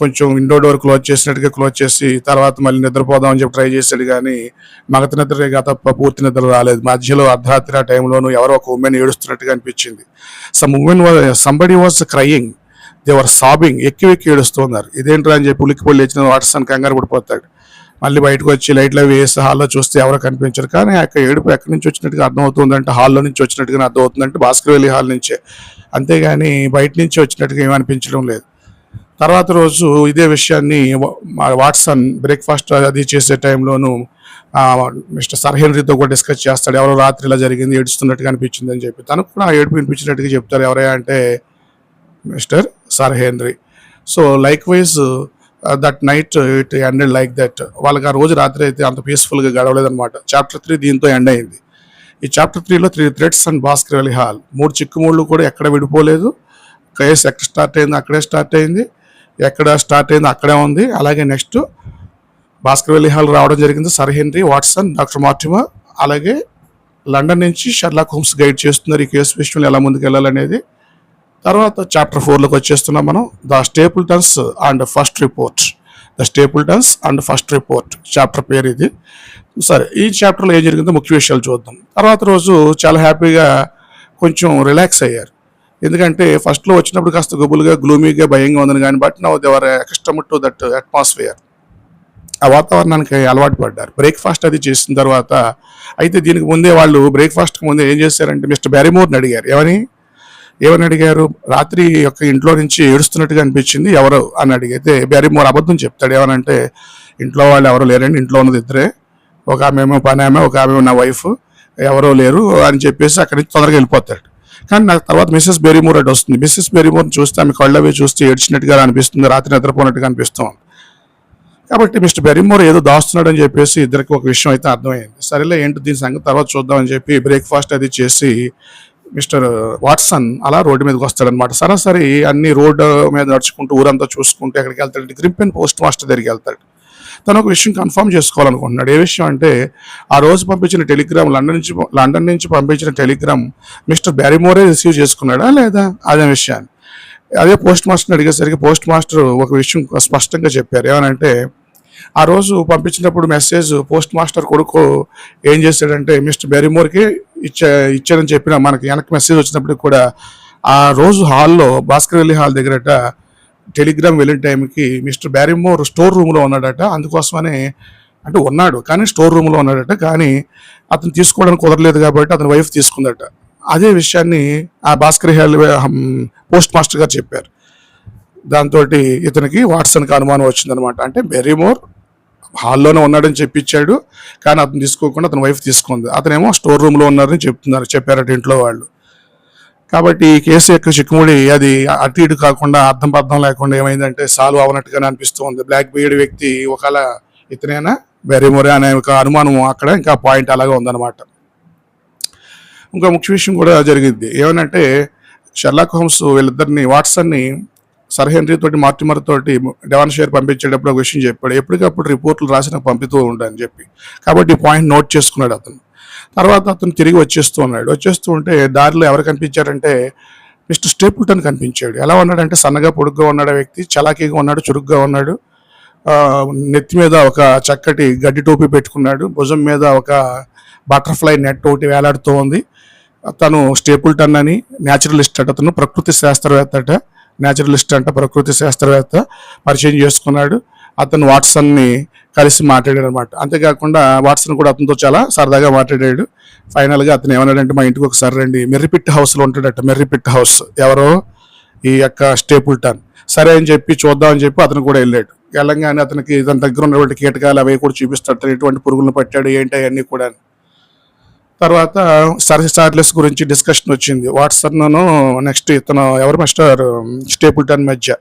కొంచెం విండో డోర్ క్లోజ్ చేసినట్టుగా క్లోజ్ చేసి తర్వాత మళ్ళీ నిద్రపోదామని చెప్పి ట్రై చేశాడు, కానీ మగత నిద్రగా తప్ప పూర్తి నిద్ర రాలేదు. మధ్యలో అర్ధరాత్రి ఆ టైంలోనూ ఎవరో ఒక ఉమెన్ ఏడుస్తున్నట్టుగా అనిపించింది. Somebody was crying, they were sobbing, ఎక్కి ఏడుస్తున్నారు. ఇదేంట్రా అని చెప్పి ఉలిక్కిపొడి లేచిన వాట్సన్ కంగారు పడిపోతాడు. మళ్ళీ బయటకు వచ్చి లైట్లు అవి వేసి హాల్లో చూస్తే ఎవరో కనిపించరు. కానీ ఆ యొక్క ఏడుపు ఎక్కడి నుంచి వచ్చినట్టుగా అర్థమవుతుందంటే హాల్లో నుంచి వచ్చినట్టుగా అర్థమవుతుందంటే భాస్కర్ వెల్లి హాల్ నుంచే, అంతేగాని బయట నుంచి వచ్చినట్టుగా ఏమనిపించడం లేదు. తర్వాత రోజు ఇదే విషయాన్ని మా వాట్సన్ బ్రేక్ఫాస్ట్ అది చేసే టైంలోనూ మిస్టర్ సర్ హెన్రీతో కూడా డిస్కస్ చేస్తాడు. ఎవరో రాత్రి ఇలా జరిగింది, ఏడుస్తున్నట్టుగా అనిపించింది అని చెప్పి. తనకు కూడా ఆ ఏడుపు వినిపించినట్టుగా చెప్తారు. ఎవరయ్యా అంటే mister sir henry. So like wise that night it ended like that. వాళ్ళకి ఆ రోజు రాత్రి అయితే అంత పీస్ఫుల్గా గడవలేదన్నమాట. చాప్టర్ 3 దీంతో ఎండ్ అయింది. ఈ చాప్టర్ 3లో 3 థ్రెడ్స్ అండ్ భాస్కర్ వెల్లి హాల్, 3 చిక్కుముళ్ళు కూడా ఎక్కడ విడిపోలేదు. కేసు ఎక్కడ స్టార్ట్ అయింది అక్కడే స్టార్ట్ అయింది, ఎక్కడ స్టార్ట్ అయింది అక్కడే ఉంది. అలాగే నెక్స్ట్ భాస్కర్ వెల్లి హాల్ రావడం జరిగింది. Sir henry, Watson, doctor Mortimer, అలాగే లండన్ నుంచి షెర్లాక్ హోమ్స్ గైడ్ చేస్తున్నారు ఈ కేసు విషయంలో ఎలా ముందుకు వెళ్ళాలనేది. తర్వాత చాప్టర్ 4లోకి వచ్చేస్తున్నాం మనం. The Stapletons and first report. The Stapletons and first report chapter పేరు ఇది. సరే, ఈ చాప్టర్లో ఏం జరిగిందో ముఖ్య విషయాలు చూద్దాం. తర్వాత రోజు చాలా హ్యాపీగా కొంచెం రిలాక్స్ అయ్యారు. ఎందుకంటే ఫస్ట్లో వచ్చినప్పుడు కాస్త గుబులుగా గ్లూమీగా భయంగా ఉందని, కానీ but now they are accustomed to that atmosphere. ఆ వాతావరణానికి అలవాటు పడ్డారు. బ్రేక్ఫాస్ట్ అది చేసిన తర్వాత అయితే దీనికి ముందే వాళ్ళు బ్రేక్ఫాస్ట్కి ముందే ఏం చేశారంటే మిస్టర్ బ్యారిమోర్ని అడిగారు. ఏమని అడిగారు? రాత్రి యొక్క ఇంట్లో నుంచి ఏడుస్తున్నట్టుగా అనిపించింది ఎవరు అని అడిగితే బ్యారిమోర్ అబద్ధం చెప్తాడు. ఏమనంటే ఇంట్లో వాళ్ళు ఎవరు లేరండి, ఇంట్లో ఉన్నది ఇద్దరే, ఒక ఆమె పని ఆమె, ఒక ఆమె నా వైఫ్, ఎవరో లేరు అని చెప్పేసి అక్కడి నుంచి తొందరగా వెళ్ళిపోతాడు. కానీ నాకు తర్వాత మిస్సెస్ బెరీమోర్ అటు వస్తుంది. మిస్సెస్ బెరీమోర్ని చూస్తే ఆమె కళ్ళవి చూస్తే ఏడ్చినట్టుగా అనిపిస్తుంది, రాత్రి నిద్రపోయినట్టుగా అనిపిస్తుంది. కాబట్టి మిస్టర్ బెరీమోర్ ఏదో దాస్తున్నాడు అని చెప్పేసి ఇద్దరికి ఒక విషయం అయితే అర్థమైంది. సరేలే ఏంటి దీని సంగతి తర్వాత చూద్దామని చెప్పి బ్రేక్ఫాస్ట్ అది చేసి మిస్టర్ వాట్సన్ అలా రోడ్డు మీదకి వస్తాడనమాట. సరాసరి అన్ని రోడ్డు మీద నడుచుకుంటూ ఊరంతా చూసుకుంటూ ఎక్కడికి వెళ్తాడు? గ్రింపెన్ పోస్ట్ మాస్టర్ దగ్గరికి వెళ్తాడు. తను ఒక విషయం కన్ఫర్మ్ చేసుకోవాలనుకుంటున్నాడు. ఏ విషయం అంటే ఆ రోజు పంపించిన టెలిగ్రామ్, లండన్ నుంచి పంపించిన టెలిగ్రామ్ మిస్టర్ బ్యారిమోరే రిసీవ్ చేసుకున్నాడా లేదా అదే విషయాన్ని. అదే పోస్ట్ మాస్టర్ని అడిగేసరికి పోస్ట్ మాస్టర్ ఒక విషయం స్పష్టంగా చెప్పారు. ఏమనంటే ఆ రోజు పంపించినప్పుడు మెసేజ్ పోస్ట్ మాస్టర్ కొడుకు ఏం చేశాడంటే మిస్టర్ బ్యారిమోర్కి ఇచ్చారని చెప్పిన మనకి వెనక్కి మెసేజ్ వచ్చినప్పుడు కూడా ఆ రోజు హాల్లో భాస్కర్ వెల్లి హాల్ దగ్గరట టెలిగ్రామ్ వెళ్ళిన టైంకి మిస్టర్ బ్యారిమోర్ స్టోర్ రూమ్లో ఉన్నాడట. అందుకోసమనే అంటే ఉన్నాడు కానీ స్టోర్ రూమ్లో ఉన్నాడట. కానీ అతను తీసుకోవడానికి కుదరలేదు కాబట్టి అతని వైఫ్ తీసుకుందట. అదే విషయాన్ని ఆ భాస్కర్ హాల్ పోస్ట్ మాస్టర్ గారు చెప్పారు. దాంతో ఇతనికి వాట్సన్కి అనుమానం వచ్చిందనమాట. అంటే బ్యారిమోర్ హాల్లోనే ఉన్నాడని చెప్పించాడు, కానీ అతను తీసుకోకుండా అతని వైఫ్ తీసుకుంది. అతనేమో స్టోర్ రూమ్లో ఉన్నారని చెప్పారట ఇంట్లో వాళ్ళు. కాబట్టి ఈ కేసు యొక్క చిక్కుముడి అది అటు ఇటు కాకుండా అర్థం పర్థం లేకుండా ఏమైందంటే సాల్వ్ అవనట్టుగానే అనిపిస్తుంది. బ్లాక్ బీడ్ వ్యక్తి ఒకవేళ ఇతనేనా బ్యారిమోరే అనే ఒక అనుమానం అక్కడ ఇంకా పాయింట్ అలాగే ఉందన్నమాట. ఇంకా ముఖ్య విషయం కూడా జరిగింది. ఏమనంటే షెర్లాక్ హోమ్స్ వీళ్ళిద్దరిని వాట్సన్ని సర్ హెన్రీ తోటి మార్టిమర్ తోటి డెవాన్షైర్ పంపించేటప్పుడు ఒక విషయం చెప్పాడు. ఎప్పటికప్పుడు రిపోర్ట్లు రాసి నాకు పంపుతూ ఉండని చెప్పి. కాబట్టి ఈ పాయింట్ నోట్ చేసుకున్నాడు అతను. తర్వాత అతను తిరిగి వచ్చేస్తూ ఉంటే దారిలో ఎవరు కనిపించారంటే మిస్టర్ స్టేపుల్టన్ కనిపించాడు. ఎలా ఉన్నాడంటే సన్నగా పొడుగ్గా ఉన్నాడు ఆ వ్యక్తి, చలాకీగా ఉన్నాడు, చురుగ్గా ఉన్నాడు. నెత్తి మీద ఒక చక్కటి గడ్డి టోపీ పెట్టుకున్నాడు, భుజం మీద ఒక బటర్ఫ్లై నెట్ ఒకటి వేలాడుతూ ఉంది. తను స్టేపుల్టన్ అని న్యాచురలిస్ట్ అట, అతను ప్రకృతి శాస్త్రవేత్త అట, న్యాచురలిస్ట్ అంట, ప్రకృతి శాస్త్రవేత్త పరిచయం చేసుకున్నాడు. అతను వాట్సన్ని కలిసి మాట్లాడాడు అనమాట. అంతేకాకుండా వాట్సన్ కూడా అతనితో చాలా సరదాగా మాట్లాడాడు. ఫైనల్గా అతను ఏమన్నాడంటే మా ఇంటికి ఒకసారి రండి, మెర్రిపిట్ హౌస్లో ఉంటాడట. మెర్రిపిట్ హౌస్ ఎవరో ఈ యొక్క స్టేపుల్టన్. సరే అని చెప్పి చూద్దామని చెప్పి అతను కూడా వెళ్ళాడు. వెళ్ళంగానే అతనికి తన దగ్గర ఉన్నటువంటి కీటకాలు అవి కూడా చూపిస్తాడు, తను ఎటువంటి పురుగులను పట్టాడు ఏంటి అవన్నీ కూడా. తర్వాత సర్ చార్లెస్ గురించి డిస్కషన్ వచ్చింది వాట్సన్ నెక్స్ట్ ఇతను ఎవరు మిస్టర్ స్టేపుల్టన్ మధ్య.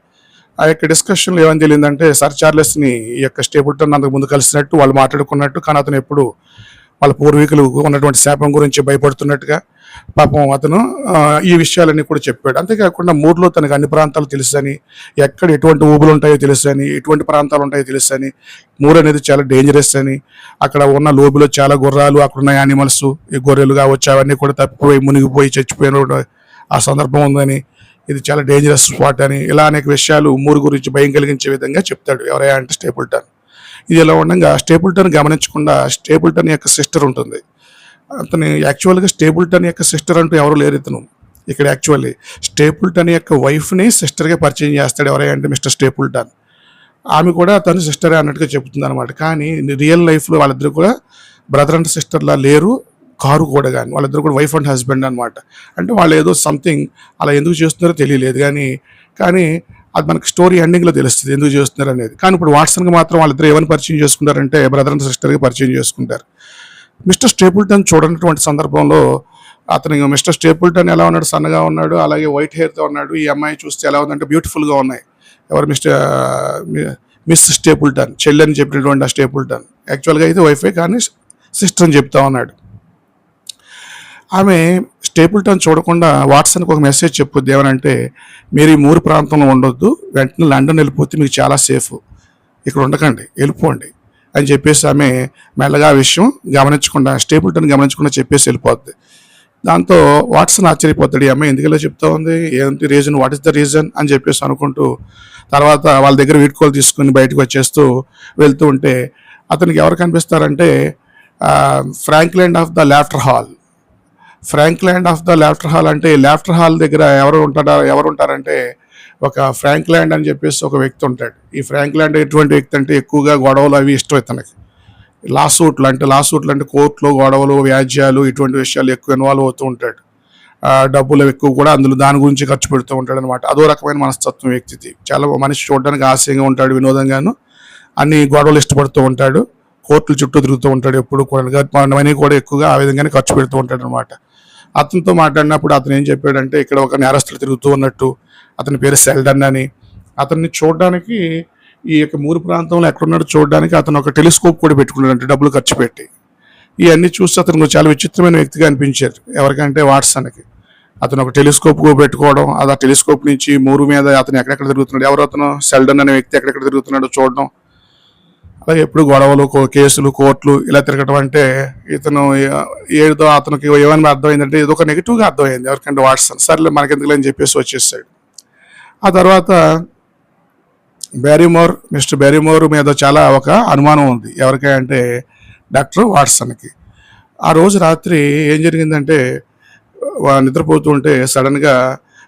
ఆ యొక్క డిస్కషన్లో ఏమని తెలియదంటే సర్ చార్లెస్ని ఈ యొక్క స్టేపుల్టన్ అంతకు ముందు కలిసినట్టు వాళ్ళు మాట్లాడుకున్నట్టు, కానీ అతను ఎప్పుడు వాళ్ళ పూర్వీకులు ఉన్నటువంటి శాపం గురించి భయపడుతున్నట్టుగా పాపం అతను ఈ విషయాలన్నీ కూడా చెప్పాడు. అంతేకాకుండా మూర్లో తనకు అన్ని ప్రాంతాలు తెలుసని, ఎక్కడ ఎటువంటి ఊబులు ఉంటాయో తెలుసని, ఎటువంటి ప్రాంతాలు ఉంటాయో తెలుసని, మూర్ అనేది చాలా డేంజరస్ అని, అక్కడ ఉన్న లోబిలో చాలా గుర్రాలు, అక్కడ ఉన్న యానిమల్స్, ఈ గొర్రెలు కావచ్చు అవన్నీ కూడా తప్పిపోయి మునిగిపోయి చచ్చిపోయిన ఆ సందర్భం ఉందని, ఇది చాలా డేంజరస్ స్పాట్ అని, ఇలా అనేక విషయాలు మూర్ గురించి భయం కలిగించే విధంగా చెప్తాడు. ఎవరైనా అంటే స్టేపుల్టన్. ఇది ఇలా ఉండగా స్టేపుల్టన్ గమనించకుండా స్టేపుల్టన్ యొక్క సిస్టర్ ఉంటుంది. అతను యాక్చువల్గా స్టేపుల్టన్ యొక్క సిస్టర్ అంటూ ఎవరు లేరు ఇతను. ఇక్కడ యాక్చువల్లీ స్టేపుల్టన్ యొక్క వైఫ్ని సిస్టర్గా పరిచయం చేస్తాడు. ఎవరైనా అంటే మిస్టర్ స్టేపుల్టన్. ఆమె కూడా తను సిస్టరే అన్నట్టుగా చెప్తుంది అనమాట. కానీ రియల్ లైఫ్లో వాళ్ళిద్దరు కూడా బ్రదర్ అండ్ సిస్టర్లా లేరు, కారు కూడా. కానీ వాళ్ళిద్దరు కూడా వైఫ్ అండ్ హస్బెండ్ అనమాట. అంటే వాళ్ళు ఏదో సంథింగ్ అలా ఎందుకు చేస్తున్నారో తెలియలేదు, కానీ అది మనకి స్టోరీ ఎండింగ్లో తెలుస్తుంది ఎందుకు చేస్తున్నారు అనేది. కానీ ఇప్పుడు వాట్సన్కి మాత్రం వాళ్ళిద్దరు ఏమైనా పరిచయం చేసుకుంటారంటే బ్రదర్ అండ్ సిస్టర్గా పరిచయం చేసుకుంటారు. మిస్టర్ స్టేపుల్టన్ చూడనటువంటి సందర్భంలో అతను మిస్టర్ స్టేపుల్టన్ ఎలా ఉన్నాడు, సన్నగా ఉన్నాడు, అలాగే వైట్ హెయిర్తో ఉన్నాడు. ఈ అమ్మాయి చూస్తే ఎలా ఉందంటే బ్యూటిఫుల్గా ఉన్నాయి. ఎవరు మిస్ స్టేపుల్టన్, చెల్లి అని చెప్పినటువంటి ఆ స్టేపుల్టన్ యాక్చువల్గా అయితే వైఫే కానీ సిస్టర్ అని చెప్తా ఉన్నాడు. ఆమె స్టేపుల్టన్ చూడకుండా వాట్సన్కి ఒక మెసేజ్ చెప్పుద్ది, ఏమనంటే మీరు ఈ మూరు ప్రాంతంలో ఉండొద్దు, వెంటనే లండన్ వెళ్ళిపోతే మీకు చాలా సేఫ్, ఇక్కడ ఉండకండి, వెళ్ళిపోండి అని చెప్పేసి ఆమె మెల్లగా ఆ విషయం గమనించకుండా, స్టేపుల్టన్ గమనించకుండా చెప్పేసి వెళ్ళిపోద్ది. దాంతో వాట్సన్ ఆశ్చర్యపోతాడు, ఈ అమ్మాయి ఎందుకలా చెప్తా ఉంది, ఏంటి reason, what is the reason అని చెప్పేసి అనుకుంటూ తర్వాత వాళ్ళ దగ్గర వీడ్కోలు తీసుకుని బయటకు వచ్చేస్తూ వెళ్తూ ఉంటే అతనికి ఎవరు కనిపిస్తారంటే Frankland of the Lafter Hall. Frankland of the Lafter Hall అంటే లాఫ్టర్ హాల్ దగ్గర ఎవరు ఉంటారంటే ఒక ఫ్రాంక్లాండ్ అని చెప్పేసి ఒక వ్యక్తి ఉంటాడు. ఈ ఫ్రాంక్లాండ్ ఎటువంటి వ్యక్తి అంటే ఎక్కువగా గొడవలు అవి ఇష్టం ఇతనికి. లాసూట్లు అంటే కోర్టులో గొడవలు, వ్యాజ్యాలు, ఇటువంటి విషయాలు ఎక్కువ ఇన్వాల్వ్ అవుతూ ఉంటాడు. డబ్బులు ఎక్కువ కూడా అందులో దాని గురించి ఖర్చు పెడుతూ ఉంటాడు అనమాట. అదో రకమైన మనస్తత్వం వ్యక్తిది. చాలా మనిషి చూడడానికి ఆశయంగా ఉంటాడు, వినోదంగాను, అన్ని గొడవలు ఇష్టపడుతూ ఉంటాడు, కోర్టుల చుట్టూ తిరుగుతూ ఉంటాడు, ఎప్పుడు కూడా మనీ కూడా ఎక్కువగా ఆ విధంగానే ఖర్చు పెడుతూ ఉంటాడు అనమాట. అతనితో మాట్లాడినప్పుడు అతను ఏం చెప్పాడంటే ఇక్కడ ఒక నేరస్తుడు తిరుగుతూ ఉన్నట్టు, అతని పేరు సెల్డన్ అని, అతన్ని చూడడానికి ఈ యొక్క మూరు ప్రాంతంలో ఎక్కడున్నాడో చూడడానికి అతను ఒక టెలిస్కోప్ కూడా పెట్టుకున్నాడంటే డబ్బులు ఖర్చు పెట్టి. ఇవన్నీ చూసి అతను చాలా విచిత్రమైన వ్యక్తిగా అనిపించారు ఎవరికంటే వాట్సన్కి. అతను ఒక టెలిస్కోప్ పెట్టుకోవడం, అది ఆ టెలిస్కోప్ నుంచి మూరు మీద అతను ఎక్కడెక్కడ తిరుగుతున్నాడు, ఎవరు అతను సెల్డన్ అనే వ్యక్తి ఎక్కడెక్కడ తిరుగుతున్నాడో చూడడం, అలాగే ఎప్పుడు గొడవలు, కేసులు, కోర్టులు ఇలా తిరగడం. అంటే ఇతను ఏదో అతనికి ఏమైనా అర్థమైందంటే ఏదో ఒక నెగిటివ్గా అర్థమైంది ఎవరికంటే వాట్సన్. సర్లే మనకెందుకు అని చెప్పేసి వచ్చేసాడు. ఆ తర్వాత మిస్టర్ బ్యారిమోర్ మీద చాలా ఒక అనుమానం ఉంది ఎవరికంటే డాక్టర్ వాట్సన్కి. ఆ రోజు రాత్రి ఏం జరిగిందంటే నిద్రపోతూ ఉంటే సడన్గా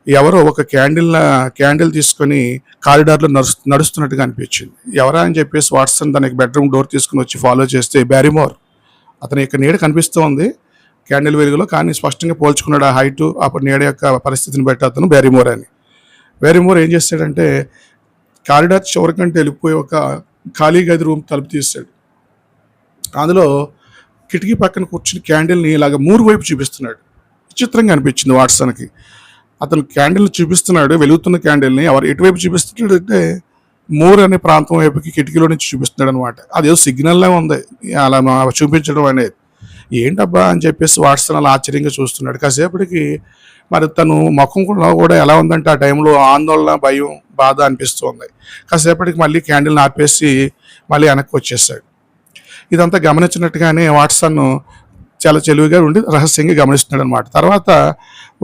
ఎవరో ఒక క్యాండిల్ తీసుకొని కారిడార్లో నడుస్తున్నట్టుగా అనిపించింది. ఎవరా అని చెప్పేసి వాట్సన్ తనకి బెడ్రూమ్ డోర్ తీసుకుని వచ్చి ఫాలో చేస్తే బ్యారిమోర్, అతని యొక్క నీడ కనిపిస్తూ ఉంది క్యాండిల్ వెలుగులో, కానీ స్పష్టంగా పోల్చుకున్నాడు ఆ హైటు, అప్పుడు నీడ యొక్క పరిస్థితిని బట్టి అతను బ్యారిమోర్ అని. బ్యారిమోర్ ఏం చేస్తాడంటే కారిడార్ చివరికంటే వెళ్ళిపోయి ఒక ఖాళీ గది రూమ్ తలుపు తీస్తాడు. అందులో కిటికీ పక్కన కూర్చుని క్యాండిల్ని ఇలాగ మూడు వైపు చూపిస్తున్నాడు. విచిత్రంగా అనిపించింది వాట్సన్కి. అతను క్యాండిల్ని చూపిస్తున్నాడు, వెలుగుతున్న క్యాండిల్ని ఎటువైపు చూపిస్తున్నాడు అంటే మూర్ అనే ప్రాంతం వైపుకి కిటికీలో నుంచి చూపిస్తున్నాడు అనమాట. అదేదో సిగ్నల్లా ఉంది అలా చూపించడం అనేది. ఏంటబ్బా అని చెప్పేసి వాట్సన్ అలా ఆశ్చర్యంగా చూస్తున్నాడు. కాసేపటికి మరి తను ముఖం కూడా ఎలా ఉందంటే ఆ టైంలో ఆందోళన, భయం, బాధ అనిపిస్తుంది. కాసేపటికి మళ్ళీ క్యాండిల్ని ఆర్పేసి మళ్ళీ వెనక్కి వచ్చేసాడు. ఇదంతా గమనించినట్టుగానే వాట్సన్ చాలా తెలివిగా ఉండి రహస్యంగా గమనిస్తున్నాడు అనమాట. తర్వాత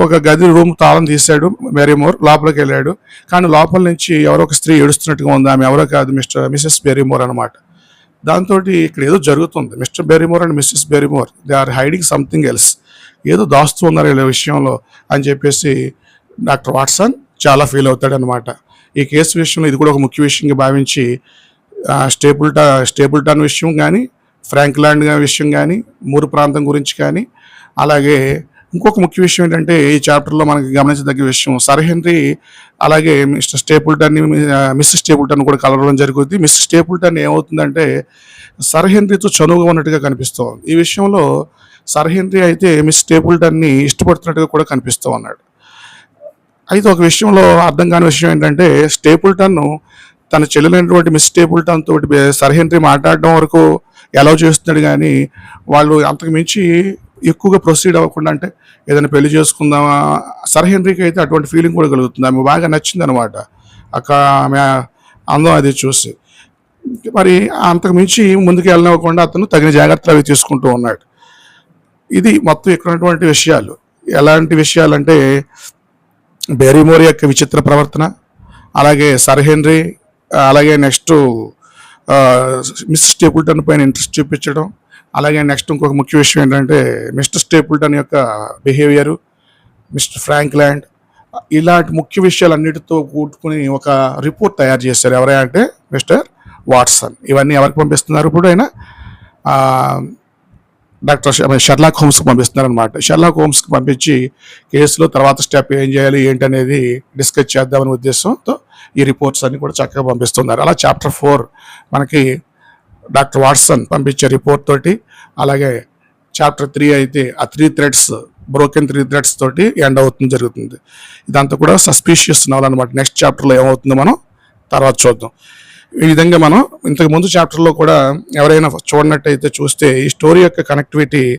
ఒక గది రూమ్ తాళం తీశాడు బ్యారిమోర్, లోపలికి వెళ్ళాడు. కానీ లోపల నుంచి ఎవరో ఒక స్త్రీ ఏడుస్తున్నట్టుగా ఉంది. ఆమె ఎవరో కాదు, మిసెస్ బ్యారిమోర్ అనమాట. దాంతో ఇక్కడ ఏదో జరుగుతుంది. Mr Barrymore and Mrs Barrymore they are hiding something else, ఏదో దాస్తూ ఉన్నారు వీళ్ళ విషయంలో అని చెప్పేసి డాక్టర్ వాట్సన్ చాలా ఫీల్ అవుతాడు అనమాట. ఈ కేసు విషయంలో ఇది కూడా ఒక ముఖ్య విషయంగా భావించి స్టేపుల్టన్ విషయం కానీ, ఫ్రాంక్లాండ్ విషయం కానీ, మూరు ప్రాంతం గురించి కానీ, అలాగే ఇంకొక ముఖ్య విషయం ఏంటంటే ఈ చాప్టర్లో మనకి గమనించదగ్గ విషయం, సర్ హెన్రీ అలాగే మిస్టర్ స్టేపుల్టన్ని మిస్సెస్ స్టేపుల్టన్ కూడా కలవడం జరుగుతుంది. మిస్టర్ స్టేపుల్టన్ ఏమవుతుందంటే సర్ హెన్రీతో చనువుగా ఉన్నట్టుగా కనిపిస్తుంది. ఈ విషయంలో సర్ హెన్రీ అయితే మిస్ స్టేపుల్టన్ని ఇష్టపడుతున్నట్టుగా కూడా కనిపిస్తూ ఉన్నాడు. అయితే ఒక విషయంలో అర్థం కాని విషయం ఏంటంటే స్టేపుల్టన్ తన చెల్లెలైనటువంటి మిస్ స్టేపుల్టన్ తోటి సర్ హెన్రీ మాట్లాడడం వరకు ఎలా చేస్తున్నాడు, కానీ వాళ్ళు అంతకు మించి ఎక్కువగా ప్రొసీడ్ అవ్వకుండా, అంటే ఏదైనా పెళ్లి చేసుకుందామా, సర్ హెన్రీకి అయితే అటువంటి ఫీలింగ్ కూడా కలుగుతుంది. ఆమె బాగా నచ్చింది అనమాట ఆమె అందం అది చూసి. మరి అంతకు మించి ముందుకు వెళ్ళనివ్వకుండా అతను తగిన జాగ్రత్తలు అవి తీసుకుంటూ ఉన్నాడు. ఇది మొత్తం ఇక్కడ ఉన్నటువంటి విషయాలు. ఎలాంటి విషయాలంటే బ్యారిమోర్ యొక్క విచిత్ర ప్రవర్తన, అలాగే సర్ హెన్రీ, అలాగే నెక్స్ట్ మిస్ స్టేపుల్టన్ పైన ఇంట్రెస్ట్ చూపించడం, అలాగే నెక్స్ట్ ఇంకొక ముఖ్య విషయం ఏంటంటే మిస్టర్ స్టేపుల్టన్ యొక్క బిహేవియరు, మిస్టర్ ఫ్రాంక్లాండ్, ఇలాంటి ముఖ్య విషయాలన్నిటితో కూడుకుని ఒక రిపోర్ట్ తయారు చేశారు. ఎవరైనా అంటే మిస్టర్ వాట్సన్. ఇవన్నీ ఎవరికి పంపిస్తున్నారు ఇప్పుడు ఆయన? డాక్టర్ షెర్లాక్ హోమ్స్కి పంపిస్తున్నారు అనమాట. షెర్లాక్ హోమ్స్కి పంపించి కేసులో తర్వాత స్టెప్ ఏం చేయాలి ఏంటనేది డిస్కస్ చేద్దామనే ఉద్దేశంతో ఈ రిపోర్ట్స్ అన్ని కూడా చక్కగా పంపిస్తున్నారు. అలా చాప్టర్ 4 మనకి డాక్టర్ వాట్సన్ పంపించే రిపోర్ట్ తోటి, అలాగే చాప్టర్ 3 అయితే ఆ 3 థ్రెడ్స్, బ్రోకెన్ 3 థ్రెడ్స్ తోటి ఎండ్ అవుతుంది జరుగుతుంది. ఇదంతా కూడా సస్పీషియస్ నవల్ అనమాట. నెక్స్ట్ చాప్టర్లో ఏమవుతుందో మనం తర్వాత చూద్దాం. ఈ విధంగా మనం ఇంతకు ముందు చాప్టర్లో కూడా ఎవరైనా చూడనట్టయితే చూస్తే ఈ స్టోరీ యొక్క కనెక్టివిటీ